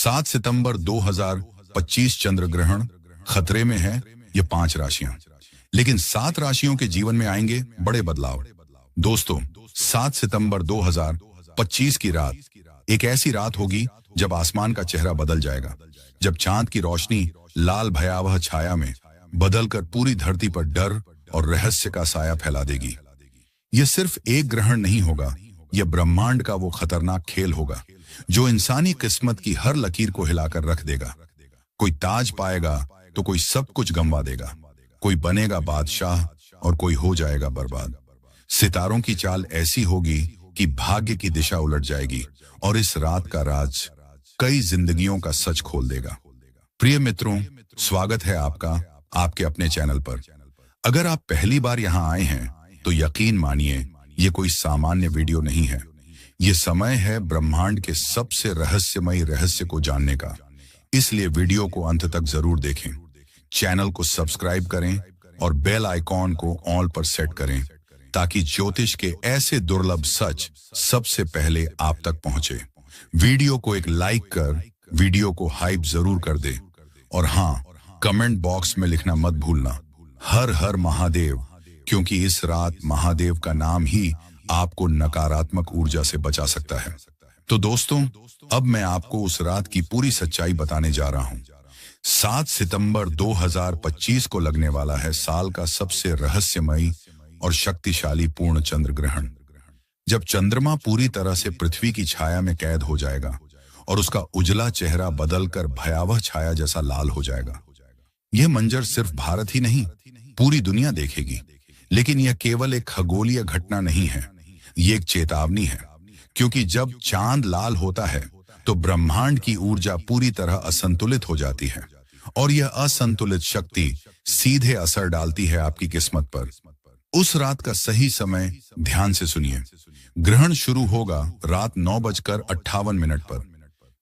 7 सितंबर 2025 चंद्र ग्रहण खतरे में है। ये 5 राशियां, लेकिन 7 राशियों के जीवन में आएंगे बड़े बदलाव। दोस्तों, 7 सितंबर 2025 की रात एक ऐसी रात होगी जब आसमान का चेहरा बदल जाएगा, जब चांद की रोशनी लाल भयावह छाया में बदलकर पूरी धरती पर डर और रहस्य का साया फैला देगी। यह सिर्फ एक ग्रहण नहीं होगा, यह ब्रह्मांड का वो खतरनाक खेल होगा जो इंसानी किस्मत की हर लकीर को हिलाकर रख देगा। कोई ताज पाएगा तो कोई सब कुछ गंवा देगा, कोई बनेगा बादशाह और कोई हो जाएगा बर्बाद। सितारों की चाल ऐसी होगी कि भाग्य की दिशा उलट जाएगी और इस रात का राज कई जिंदगियों का सच खोल देगा। प्रिय मित्रों, स्वागत है आपका आपके अपने चैनल पर। अगर आप पहली बार यहां आए हैं तो यकीन मानिए ये कोई सामान्य वीडियो नहीं है। ये समय है ब्रह्मांड के सबसे रहस्यमयी रहस्य को जानने का, इसलिए वीडियो को अंत तक जरूर देखें। चैनल को सब्सक्राइब करें और बेल आइकॉन को ऑल पर सेट करें ताकि ज्योतिष के ऐसे दुर्लभ सच सबसे पहले आप तक पहुंचे। वीडियो को एक लाइक कर वीडियो को हाइप जरूर कर दे, और हाँ, कमेंट बॉक्स में लिखना मत भूलना हर हर महादेव, क्योंकि इस रात महादेव का नाम ही आपको नकारात्मक ऊर्जा से बचा सकता है। तो दोस्तों, अब मैं आपको उस रात की पूरी सच्चाई बताने जा रहा हूं। 7 सितंबर 2025 को लगने वाला है साल का सबसे रहस्यमयी और शक्तिशाली पूर्ण चंद्र ग्रहण, जब चंद्रमा पूरी तरह से पृथ्वी की छाया में कैद हो जाएगा और उसका उजला चेहरा बदलकर भयावह छाया जैसा लाल हो जाएगा। यह मंजर सिर्फ भारत ही नहीं, पूरी दुनिया देखेगी। लेकिन यह केवल एक खगोलीय घटना नहीं है, ये एक चेतावनी है, क्योंकि जब चांद लाल होता है तो ब्रह्मांड की ऊर्जा पूरी तरह असंतुलित हो जाती है, और यह असंतुलित शक्ति सीधे असर डालती है आपकी किस्मत पर। उस रात का सही समय ध्यान से सुनिए। ग्रहण शुरू होगा रात 9:58 पर।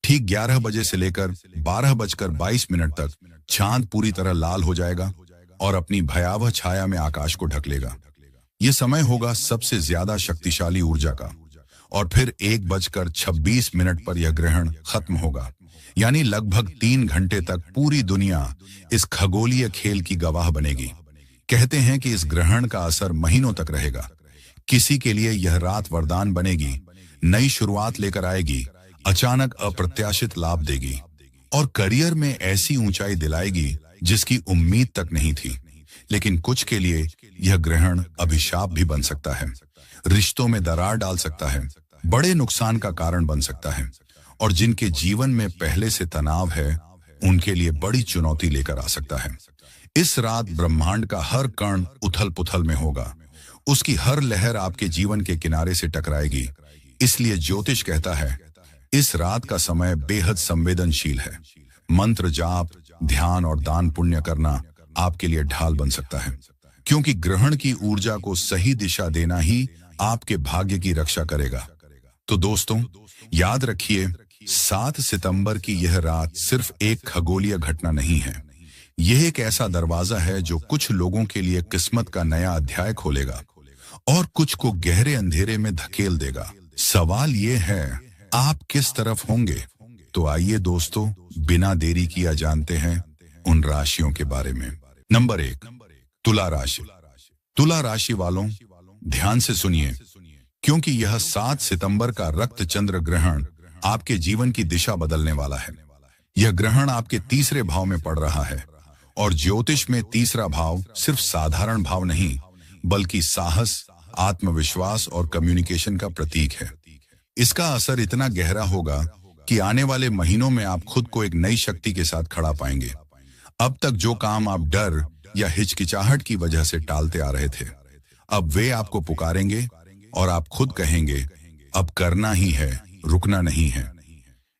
ठीक 11 बजे से लेकर 12:22 तक चांद पूरी तरह लाल हो जाएगा और अपनी भयावह छाया में आकाश को ढक लेगा। यह समय होगा सबसे ज्यादा शक्तिशाली ऊर्जा का, और फिर 1:26 पर यह ग्रहण खत्म होगा। यानी लगभग 3 घंटे तक पूरी दुनिया इस खगोलीय खेल की गवाह बनेगी। कहते हैं कि इस ग्रहण का असर महीनों तक रहेगा। किसी के लिए यह रात वरदान बनेगी, नई शुरुआत लेकर आएगी, अचानक अप्रत्याशित लाभ देगी और करियर में ऐसी ऊंचाई दिलाएगी जिसकी उम्मीद तक नहीं थी। लेकिन कुछ के लिए यह ग्रहण अभिशाप भी बन सकता है, रिश्तों में दरार डाल सकता है, बड़े नुकसान का कारण बन सकता है, और जिनके जीवन में पहले से तनाव है उनके लिए बड़ी चुनौती लेकर आ सकता है। इस रात ब्रह्मांड का हर कण उथल पुथल में होगा, उसकी हर लहर आपके जीवन के किनारे से टकराएगी। इसलिए ज्योतिष कहता है इस रात का समय बेहद संवेदनशील है। मंत्र जाप, ध्यान और दान पुण्य करना आपके लिए ढाल बन सकता है, क्योंकि ग्रहण की ऊर्जा को सही दिशा देना ही आपके भाग्य की रक्षा करेगा। तो दोस्तों, याद रखिए, 7 सितंबर की यह रात सिर्फ एक खगोलीय घटना नहीं है, यह एक ऐसा दरवाजा है जो कुछ लोगों के लिए किस्मत का नया अध्याय खोलेगा और कुछ को गहरे अंधेरे में धकेल देगा। सवाल यह है, आप किस तरफ होंगे? तो आइए दोस्तों, बिना देरी किया जानते हैं उन राशियों के बारे में। नंबर 1, तुला राशि। तुला राशि वालों, ध्यान से सुनिए, क्योंकि यह 7 सितंबर का रक्त चंद्र ग्रहण आपके जीवन की दिशा बदलने वाला है। यह ग्रहण आपके तीसरे भाव में पड़ रहा है, और ज्योतिष में तीसरा भाव सिर्फ साधारण भाव नहीं, बल्कि साहस, आत्मविश्वास और कम्युनिकेशन का प्रतीक है। इसका असर इतना गहरा होगा कि आने वाले महीनों में आप खुद को एक नई शक्ति के साथ खड़ा पाएंगे। अब तक जो काम आप डर या हिचकिचाहट की वजह से टालते आ रहे थे, अब वे आपको पुकारेंगे और आप खुद कहेंगे अब करना ही है, रुकना नहीं है।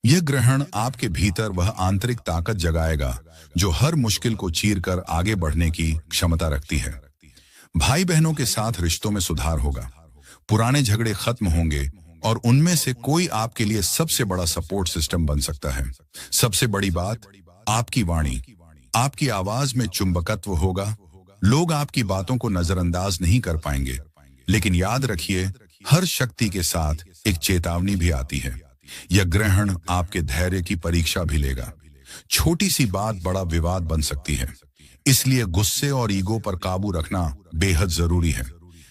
यह ग्रहण आपके भीतर वह आंतरिक ताकत जगाएगा जो हर मुश्किल को चीरकर आगे बढ़ने की क्षमता रखती है। भाई बहनों के साथ रिश्तों में सुधार होगा, पुराने झगड़े खत्म होंगे और उनमें से कोई आपके लिए सबसे बड़ा सपोर्ट सिस्टम बन सकता है। सबसे बड़ी बात, आपकी वाणी, आपकी आवाज में चुंबकत्व होगा। लोग आपकी बातों को नजरअंदाज नहीं कर पाएंगे, लेकिन याद रखिए, हर शक्ति के साथ एक चेतावनी भी आती है। यह ग्रहण आपके धैर्य की परीक्षा भी लेगा। छोटी सी बात बड़ा विवाद बन सकती है, इसलिए गुस्से और ईगो पर काबू रखना बेहद जरूरी है।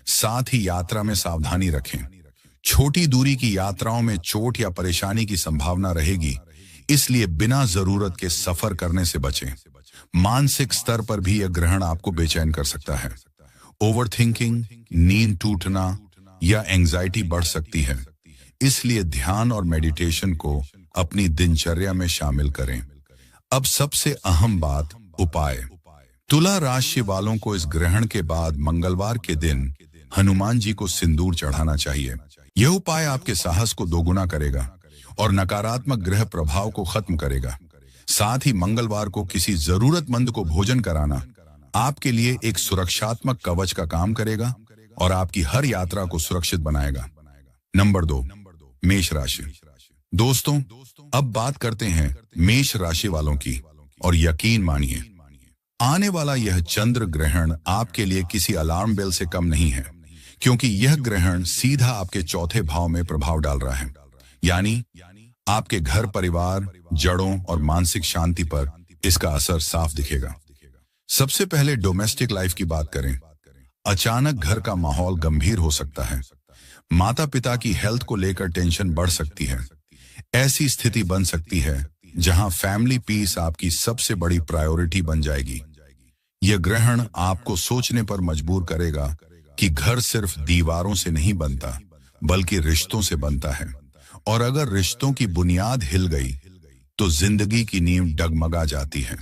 साथ ही यात्रा में सावधानी रखें। छोटी दूरी की यात्राओं में चोट या परेशानी की संभावना रहेगी, इसलिए बिना जरूरत के सफर करने से बचें। मानसिक स्तर पर भी यह ग्रहण आपको बेचैन कर सकता है। ओवरथिंकिंग, नींद टूटना या एंजाइटी बढ़ सकती है, इसलिए ध्यान और मेडिटेशन को अपनी दिनचर्या में शामिल करें। अब सबसे अहम बात, उपाय। तुला राशि वालों को इस ग्रहण के बाद मंगलवार के दिन हनुमान जी को सिंदूर चढ़ाना चाहिए। यह उपाय आपके साहस को दोगुना करेगा और नकारात्मक ग्रह प्रभाव को खत्म करेगा। साथ ही मंगलवार को किसी जरूरतमंद को भोजन कराना आपके लिए एक सुरक्षात्मक कवच का काम करेगा और आपकी हर यात्रा को सुरक्षित बनाएगा। नंबर 2, मेष राशि। दोस्तों, अब बात करते हैं मेष राशि वालों की, और यकीन मानिए आने वाला यह चंद्र ग्रहण आपके लिए किसी अलार्म बेल से कम नहीं है, क्योंकि यह ग्रहण सीधा आपके चौथे भाव में प्रभाव डाल रहा है, यानी आपके घर, परिवार, जड़ों और मानसिक शांति पर इसका असर साफ दिखेगा। सबसे पहले डोमेस्टिक लाइफ की बात करें। अचानक घर का माहौल गंभीर हो सकता है। माता पिता की हेल्थ को लेकर टेंशन बढ़ सकती है। ऐसी स्थिति बन सकती है जहां फैमिली पीस आपकी सबसे बड़ी प्रायोरिटी बन जाएगी। यह ग्रहण आपको सोचने पर मजबूर करेगा कि घर सिर्फ दीवारों से नहीं बनता, बल्कि रिश्तों से बनता है, और अगर रिश्तों की बुनियाद हिल गई तो जिंदगी की नींव डगमगा जाती है।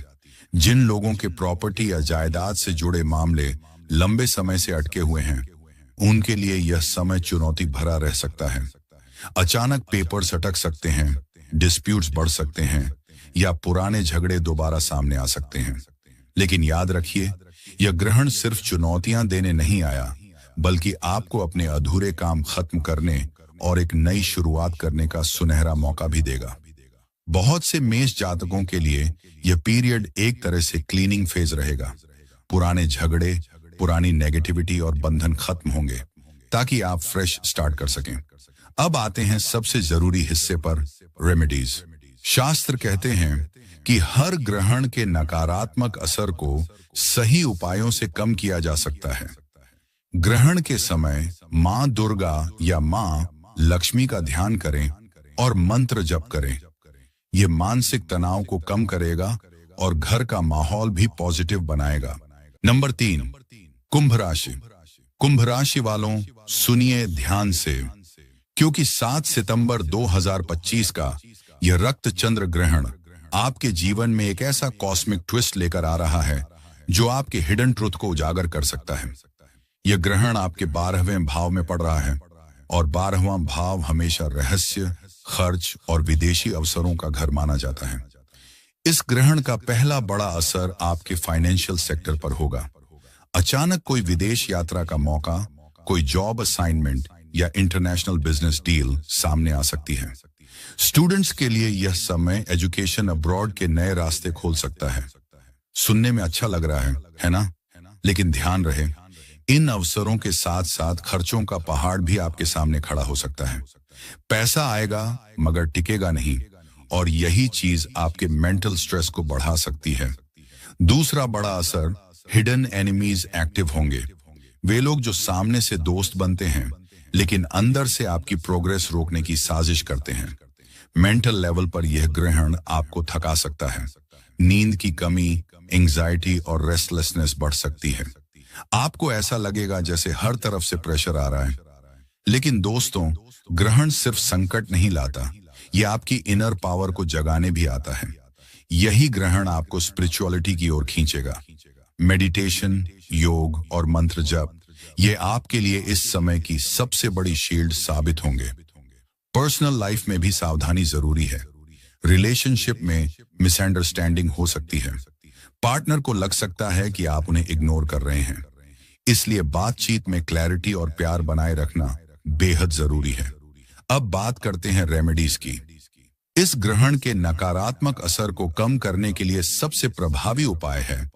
जिन लोगों के प्रॉपर्टी या जायदाद से जुड़े मामले लंबे समय से अटके हुए हैं, उनके लिए यह समय चुनौती भरा रह सकता है। अचानक पेपर्स अटक सकते हैं, डिस्प्यूट्स बढ़ सकते हैं या पुराने झगड़े दोबारा सामने आ सकते हैं। लेकिन याद रखिए, यह ग्रहण सिर्फ चुनौतियां देने नहीं आया, बल्कि आपको अपने अधूरे काम खत्म करने और एक नई शुरुआत करने का सुनहरा मौका भी देगा। बहुत से मेष जातकों के लिए यह पीरियड एक तरह से क्लीनिंग फेज रहेगा। पुराने झगड़े, पुरानी नेगेटिविटी और बंधन खत्म होंगे, ताकि आप फ्रेश स्टार्ट कर सकें। अब आते हैं सबसे जरूरी हिस्से पर, रेमेडीज। शास्त्र कहते हैं कि हर ग्रहण के नकारात्मक असर को सही उपायों से कम किया जा सकता है। ग्रहण के समय मां दुर्गा या मां लक्ष्मी का ध्यान करें और मंत्र जप करें। यह मानसिक तनाव को कम करेगा और घर का माहौल भी पॉजिटिव बनाएगा। नंबर 3, कुंभ राशि। कुंभ राशि वालों, सुनिए ध्यान से, क्योंकि 7 सितंबर 2025 का यह रक्त चंद्र ग्रहण आपके जीवन में एक ऐसा कॉस्मिक ट्विस्ट लेकर आ रहा है जो आपके हिडन ट्रुथ को उजागर कर सकता है। यह ग्रहण आपके 12वें भाव में पड़ रहा है, और 12वां भाव हमेशा रहस्य, खर्च और विदेशी अवसरों का घर माना जाता है। इस ग्रहण का पहला बड़ा असर आपके फाइनेंशियल सेक्टर पर होगा। अचानक कोई विदेश यात्रा का मौका, कोई जॉब असाइनमेंट या इंटरनेशनल बिजनेस डील सामने आ सकती है। स्टूडेंट्स के लिए यह समय एजुकेशन अब्रॉड के नए रास्ते खोल सकता है। सुनने में अच्छा लग रहा है ना? लेकिन ध्यान रहे, इन अवसरों के साथ साथ खर्चों का पहाड़ भी आपके सामने खड़ा हो सकता है। पैसा आएगा मगर टिकेगा नहीं, और यही चीज आपके मेंटल स्ट्रेस को बढ़ा सकती है। दूसरा बड़ा असर, हिडन एनिमीज एक्टिव होंगे। वे लोग जो सामने से दोस्त बनते हैं लेकिन अंदर से आपकी प्रोग्रेस रोकने की साजिश करते हैं। मेंटल लेवल पर यह ग्रहण आपको थका सकता है। नींद की कमी, एंजाइटी और रेस्टलेसनेस बढ़ सकती है। आपको ऐसा लगेगा जैसे हर तरफ से प्रेशर आ रहा है। लेकिन दोस्तों, ग्रहण सिर्फ संकट नहीं लाता, यह आपकी इनर पावर को जगाने भी आता है। यही ग्रहण आपको स्पिरिचुअलिटी की ओर खींचेगा। मेडिटेशन, योग और मंत्र जप, ये आपके लिए इस समय की सबसे बड़ी शील्ड साबित होंगे। पर्सनल लाइफ में भी सावधानी जरूरी है। रिलेशनशिप में मिसअंडरस्टैंडिंग हो सकती है। पार्टनर को लग सकता है कि आप उन्हें इग्नोर कर रहे हैं, इसलिए बातचीत में क्लैरिटी और प्यार बनाए रखना बेहद जरूरी है। अब बात करते हैं रेमेडीज की। इस ग्रहण के नकारात्मक असर को कम करने के लिए सबसे प्रभावी उपाय है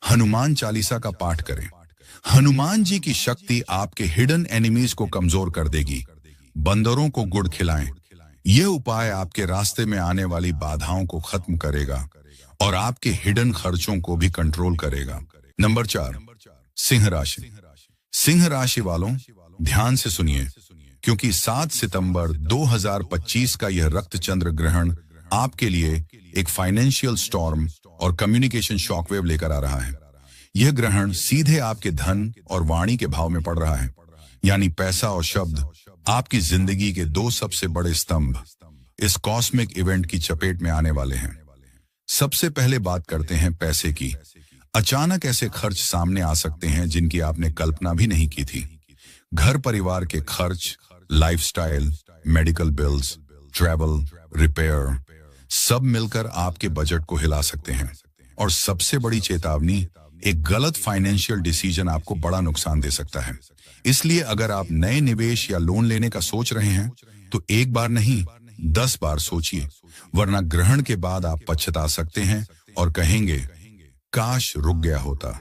हनुमान चालीसा का पाठ करें। हनुमान जी की शक्ति आपके हिडन एनिमीज को कमजोर कर देगी। बंदरों को गुड़ खिलाएं, यह उपाय आपके रास्ते में आने वाली बाधाओं को खत्म करेगा और आपके हिडन खर्चों को भी कंट्रोल करेगा। नंबर 4, सिंह राशि। सिंह राशि वालों, ध्यान से सुनिए, क्योंकि 7 सितंबर 2025 का यह रक्त चंद्र ग्रहण आपके लिए एक फाइनेंशियल स्टॉर्म और कम्युनिकेशन शॉकवेव लेकर आ रहा है। यह ग्रहण सीधे आपके धन और वाणी के भाव में पड़ रहा है, यानी पैसा और शब्द, आपकी जिंदगी के 2 सबसे बड़े स्तंभ इस कॉस्मिक इवेंट की चपेट में आने वाले हैं। सबसे पहले बात करते हैं पैसे की। अचानक ऐसे खर्च सामने आ सकते हैं जिनकी आपने कल्पना भी नहीं की थी। घर परिवार के खर्च, lifestyle, medical bills, travel, repair, सब मिलकर आपके बजट को हिला सकते हैं। और सबसे बड़ी चेतावनी, एक गलत फाइनेंशियल डिसीजन आपको बड़ा नुकसान दे सकता है। इसलिए अगर आप नए निवेश या लोन लेने का सोच रहे हैं तो एक बार नहीं 10 बार सोचिए, वरना ग्रहण के बाद आप पछता सकते हैं और कहेंगे काश रुक गया होता।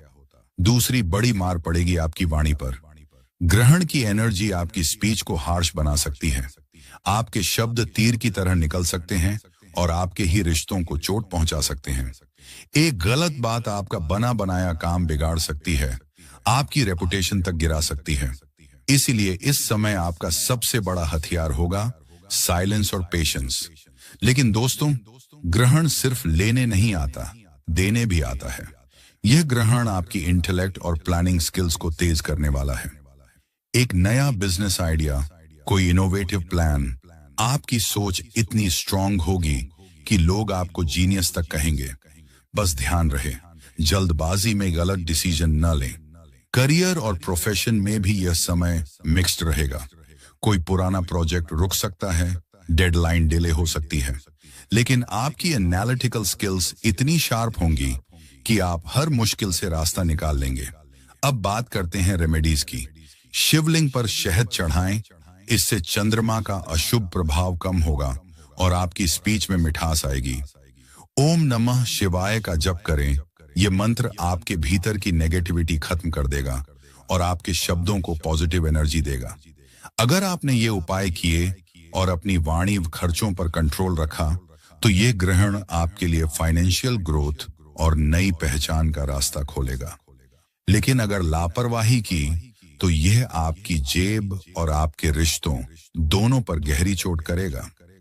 दूसरी बड़ी मार पड़ेगी आपकी वाणी पर। ग्रहण की एनर्जी आपकी स्पीच को हार्श बना सकती है। आपके शब्द तीर की तरह निकल सकते हैं और आपके ही रिश्तों को चोट पहुंचा सकते हैं। एक गलत बात आपका बना बनाया काम बिगाड़ सकती है, आपकी रेपुटेशन तक गिरा सकती है। इसीलिए इस समय आपका सबसे बड़ा हथियार होगा साइलेंस और पेशेंस। लेकिन दोस्तों, ग्रहण सिर्फ लेने नहीं आता, देने भी आता है। यह ग्रहण आपकी इंटेलेक्ट और प्लानिंग स्किल्स को तेज करने वाला है। एक नया बिजनेस आइडिया, कोई इनोवेटिव प्लान, आपकी सोच इतनी स्ट्रांग होगी कि लोग आपको जीनियस तक कहेंगे। बस ध्यान रहे, जल्दबाजी में गलत डिसीजन न लें। करियर और प्रोफेशन में भी यह समय मिक्स्ड रहेगा। कोई पुराना प्रोजेक्ट रुक सकता है, डेडलाइन डिले हो सकती है, लेकिन आपकी एनालिटिकल स्किल्स इतनी शार्प होंगी कि आप हर मुश्किल से रास्ता निकाल लेंगे। अब बात करते हैं रेमेडीज की। शिवलिंग पर शहद चढ़ाएं, इससे चंद्रमा का अशुभ प्रभाव कम होगा और आपकी स्पीच में मिठास आएगी। ओम नमः शिवाय का जप करें, यह मंत्र आपके भीतर की नेगेटिविटी खत्म कर देगा और आपके शब्दों को पॉजिटिव एनर्जी देगा। अगर आपने ये उपाय किए और अपनी वाणी खर्चों पर कंट्रोल रखा तो ये ग्रहण आपके लिए फाइनेंशियल ग्रोथ और नई पहचान का रास्ता खोलेगा। लेकिन अगर लापरवाही की तो यह आपकी जेब और आपके रिश्तों दोनों पर गहरी चोट करेगा।